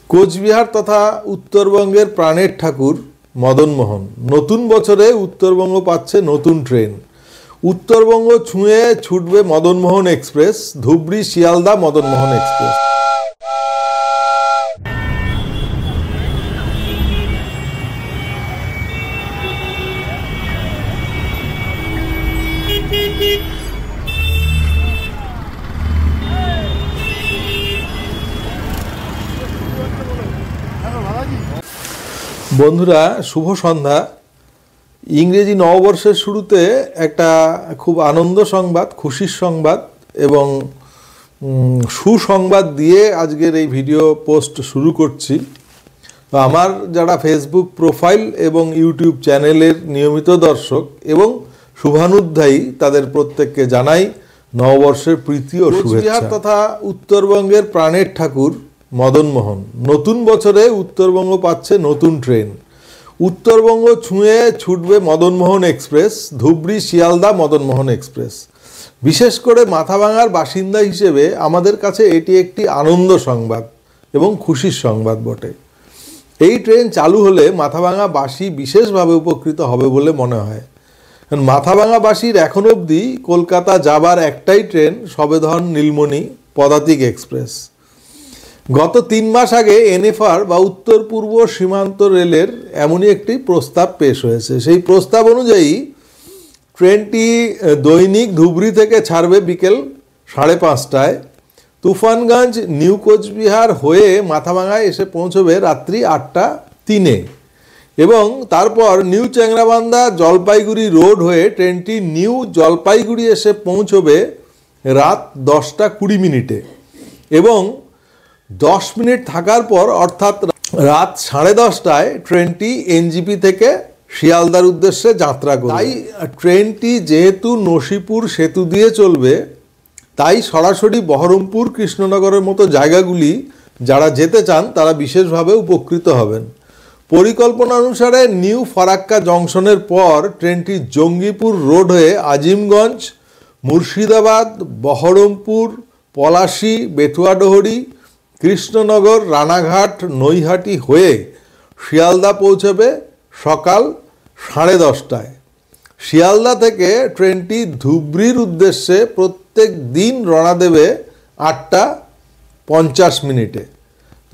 কোচবিহার তথা উত্তরবঙ্গের প্রাণের ঠাকুর মদনমোহন নতুন বছরে উত্তরবঙ্গ পাচ্ছে নতুন ট্রেন। উত্তরবঙ্গ ছুঁয়ে ছুটবে মদনমোহন এক্সপ্রেস, ধুবড়ি শিয়ালদা মদনমোহন এক্সপ্রেস। বন্ধুরা, শুভ সন্ধ্যা। ইংরেজি নববর্ষের শুরুতে একটা খুব আনন্দ সংবাদ, খুশির সংবাদ এবং সুসংবাদ দিয়ে আজকের এই ভিডিও পোস্ট শুরু করছি। তো আমার যারা ফেসবুক প্রোফাইল এবং ইউটিউব চ্যানেলের নিয়মিত দর্শক এবং শুভানুধ্যায়ী, তাদের প্রত্যেককে জানাই নববর্ষের প্রীতি ও শুভেচ্ছা। তথা উত্তরবঙ্গের প্রাণের ঠাকুর মদনমোহন নতুন বছরে উত্তরবঙ্গ পাচ্ছে নতুন ট্রেন। উত্তরবঙ্গ ছুঁয়ে ছুটবে মদনমোহন এক্সপ্রেস, ধুবড়ি শিয়ালদা মদনমোহন এক্সপ্রেস। বিশেষ করে মাথাভাঙার বাসিন্দা হিসেবে আমাদের কাছে এটি একটি আনন্দ সংবাদ এবং খুশির সংবাদ বটে। এই ট্রেন চালু হলে মাথাভাঙাবাসী বিশেষভাবে উপকৃত হবে বলে মনে হয়। মাথাভাঙাবাসীর এখন অবধি কলকাতা যাবার একটাই ট্রেন, সবেধন নীলমণি পদাতিক এক্সপ্রেস। গত 3 মাস আগে এনএফআর বা উত্তর পূর্ব সীমান্ত রেলের এমনই একটি প্রস্তাব পেশ হয়েছে। সেই প্রস্তাব অনুযায়ী ট্রেনটি দৈনিক ধুবড়ি থেকে ছাড়বে বিকেল 5:30টায়, তুফানগঞ্জ নিউ কোচবিহার হয়ে মাথাভাঙায় এসে পৌঁছবে রাত্রি 8:03-এ এবং তারপর নিউ চ্যাংরাবান্ধা জলপাইগুড়ি রোড হয়ে ট্রেনটি নিউ জলপাইগুড়ি এসে পৌঁছবে রাত 10:20 এবং 10 মিনিট থাকার পর অর্থাৎ রাত 10:30টায় ট্রেনটি এনজিপি থেকে শিয়ালদার উদ্দেশ্যে যাত্রা করবে। তাই ট্রেনটি যেহেতু নসিপুর সেতু দিয়ে চলবে, তাই সরাসরি বহরমপুর কৃষ্ণনগরের মতো জায়গাগুলি যারা যেতে চান তারা বিশেষভাবে উপকৃত হবেন। পরিকল্পনা অনুসারে নিউ ফারাক্কা জংশনের পর ট্রেনটি জঙ্গিপুর রোড হয়ে আজিমগঞ্জ, মুর্শিদাবাদ, বহরমপুর, পলাশী, বেতুয়াডোহরি, কৃষ্ণনগর, রানাঘাট, নৈহাটি হয়ে শিয়ালদা পৌঁছবে সকাল 10:30টায়। শিয়ালদা থেকে ট্রেনটি ধুবড়ির উদ্দেশ্যে প্রত্যেক দিন রওনা দেবে 8:50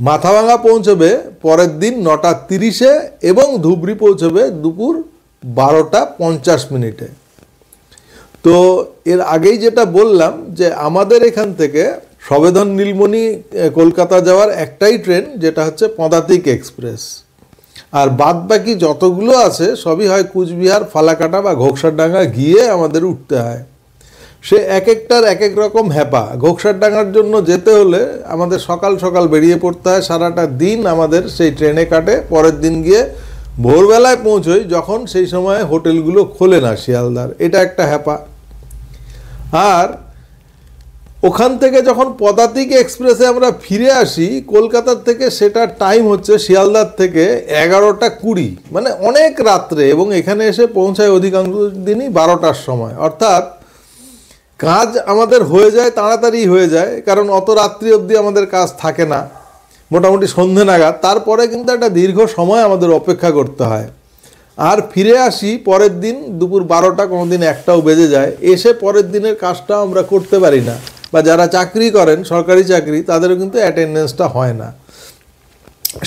মাথাভাঙা পৌঁছবে পরের দিন 9:30 এবং ধুবড়ি পৌঁছবে দুপুর 12:50। তো এর আগেই যেটা বললাম যে আমাদের এখান থেকে সবেধন নীলমণি কলকাতা যাওয়ার একটাই ট্রেন, যেটা হচ্ছে পদাতিক এক্সপ্রেস। আর বাদ বাকি যতগুলো আছে সবই হয় কুচবিহার, ফালাকাটা বা ঘোকসারডাঙ্গা গিয়ে আমাদের উঠতে হয়। সে এক একটার এক এক রকম হ্যাপা। ঘোকসারডাঙ্গার জন্য যেতে হলে আমাদের সকাল সকাল বেরিয়ে পড়তে হয়, সারাটা দিন আমাদের সেই ট্রেনে কাটে, পরের দিন গিয়ে ভোরবেলায় পৌঁছোই যখন সেই সময় হোটেলগুলো খোলে না শিয়ালদার। এটা একটা হ্যাপা। আর ওখান থেকে যখন পদাতিক এক্সপ্রেসে আমরা ফিরে আসি কলকাতার থেকে, সেটার টাইম হচ্ছে শিয়ালদার থেকে 11:20, মানে অনেক রাত্রে, এবং এখানে এসে পৌঁছায় অধিকাংশ দিনই 12টার সময়। অর্থাৎ কাজ আমাদের হয়ে যায়, তাড়াতাড়ি হয়ে যায়, কারণ অত রাত্রি অবধি আমাদের কাজ থাকে না, মোটামুটি সন্ধে নাগাদ। তারপরে কিন্তু একটা দীর্ঘ সময় আমাদের অপেক্ষা করতে হয়। আর ফিরে আসি পরের দিন দুপুর 12টা, কোনো দিন 1টাও বেজে যায়। এসে পরের দিনের কাজটা আমরা করতে পারি না, বা যারা চাকরি করেন সরকারি চাকরি তাদেরও কিন্তু অ্যাটেন্ডেন্সটা হয় না।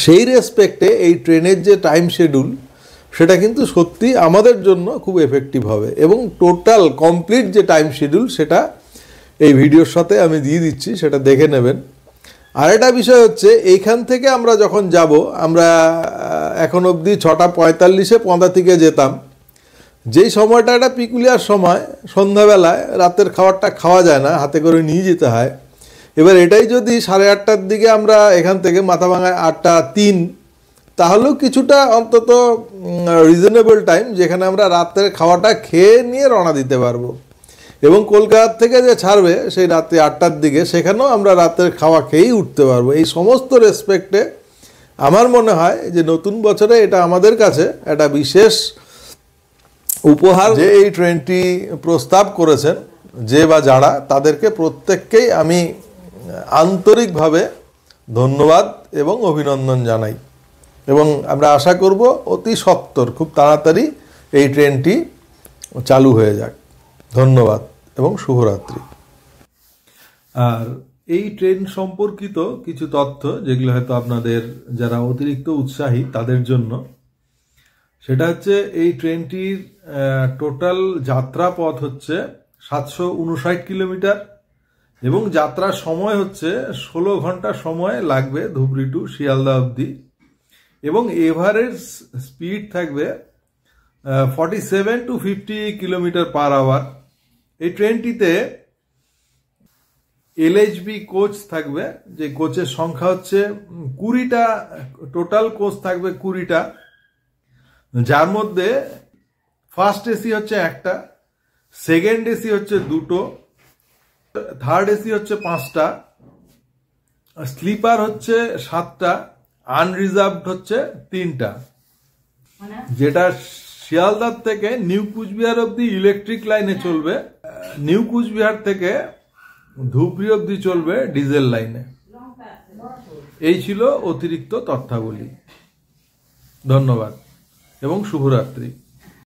সেই রেসপেক্টে এই ট্রেনের যে টাইম শিডিউল সেটা কিন্তু সত্যি আমাদের জন্য খুব এফেক্টিভ হবে, এবং টোটাল কমপ্লিট যে টাইম শিডিউল সেটা এই ভিডিওর সাথে আমি দিয়ে দিচ্ছি, সেটা দেখে নেবেন। আর একটা বিষয় হচ্ছে, এইখান থেকে আমরা যখন যাব, আমরা এখন অবধি 6:45 পদাতিকে যেতাম, যেই সময়টা একটা পিকুলিয়ার সময়, সন্ধ্যাবেলায় রাতের খাবারটা খাওয়া যায় না, হাতে করে নিয়ে যেতে হয়। এবার এটাই যদি 8:30টার দিকে আমরা এখান থেকে মাথাভাঙায় 8:03, তাহলেও কিছুটা অন্তত রিজনেবল টাইম, যেখানে আমরা রাতের খাওয়াটা খেয়ে নিয়ে রওনা দিতে পারবো। এবং কলকাতা থেকে যে ছাড়বে সেই রাতে 8টার দিকে, সেখানেও আমরা রাতের খাওয়া খেয়েই উঠতে পারবো। এই সমস্ত রেসপেক্টে আমার মনে হয় যে নতুন বছরে এটা আমাদের কাছে একটা বিশেষ উপহার যে এই ট্রেনটি প্রস্তাব করেছেন যে বা যারা, তাদেরকে প্রত্যেককেই আমি আন্তরিকভাবে ধন্যবাদ এবং অভিনন্দন জানাই, এবং আমরা আশা করব অতি সত্বর খুব তাড়াতাড়ি এই ট্রেনটি চালু হয়ে যাক। ধন্যবাদ এবং শুভরাত্রি। আর এই ট্রেন সম্পর্কিত কিছু তথ্য যেগুলো হয়তো আপনাদের যারা অতিরিক্ত উৎসাহী তাদের জন্য, সেটা হচ্ছে এই ট্রেনটির টোটাল যাত্রা পথ হচ্ছে 759 কিলোমিটার এবং যাত্রার সময় হচ্ছে 16 ঘন্টা সময় লাগবে ধুবড়ি টু শিয়ালদা অবধি, এবং এভারেজ স্পিড থাকবে 47 to 50 কিলোমিটার পার আওয়ার। এই ট্রেনটিতে এলএইচবি কোচ থাকবে, যে কোচের সংখ্যা হচ্ছে 20টা, টোটাল কোচ থাকবে 20টা, যার মধ্যে ফার্স্ট এসি হচ্ছে একটা, সেকেন্ড এসি হচ্ছে 2টো, থার্ড এসি হচ্ছে 5টা, স্লিপার হচ্ছে 7টা, আনরিজার্ভড হচ্ছে 3টা। যেটা শিয়ালদার থেকে নিউ কুচবিহার অব্দি ইলেকট্রিক লাইনে চলবে, নিউ কুচবিহার থেকে ধুবড়ি অব্দি চলবে ডিজেল লাইনে। এই ছিল অতিরিক্ত তথ্যাবলী। ধন্যবাদ এবং শুভরাত্রি।